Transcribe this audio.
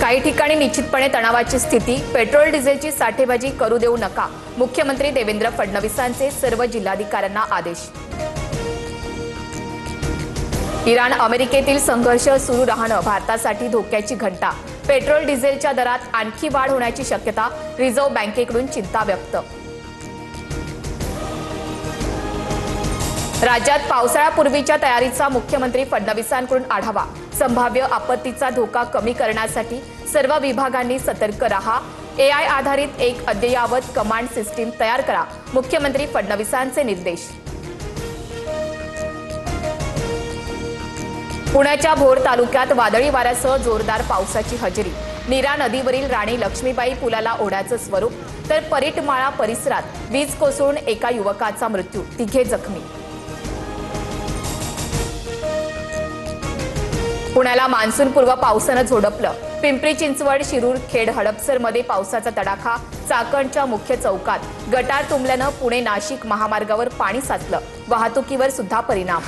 काही ठिकाणी निश्चितपणे तणावाची स्थिती, पेट्रोल डिझेलची साठेबाजी करू देऊ नका, मुख्यमंत्री देवेंद्र फडणवीसांचे सर्व जिल्हाधिकाऱ्यांना आदेश. इराण अमेरिकेतील संघर्ष सुरू राहणं भारतासाठी धोक्याची घंटा, पेट्रोल डिझेलच्या दरात आणखी वाढ होण्याची शक्यता, रिझर्व्ह बँकेकडून चिंता व्यक्त. राज्यात पावसाळ्यापूर्वीच्या तयारीचा मुख्यमंत्री फडणवीसांकडून आढावा, संभाव्य आपत्तीचा धोका कमी करण्यासाठी सर्व विभागांनी सतर्क रहा, AI आधारित एक अद्ययावत कमांड सिस्टीम तयार करा, मुख्यमंत्री फडणवीसांचे निर्देश. पुण्याच्या भोर तालुक्यात वादळी वाऱ्यासह जोरदार पावसाची हजेरी, नीरा नदीवरील राणी लक्ष्मीबाई पुलाला ओढ्याचं स्वरूप, तर परीटमाळा परिसरात वीज कोसळून एका युवकाचा मृत्यू, तिघे जखमी. पुण्याला मान्सूनपूर्व पावसानं झोडपलं, पिंपरी चिंचवड, शिरूर, खेड, हडपसरमध्ये पावसाचा तडाखा, चाकणच्या मुख्य चौकात गटार तुंबल्यानं पुणे नाशिक महामार्गावर पाणी साचलं, वाहतुकीवर सुद्धा परिणाम.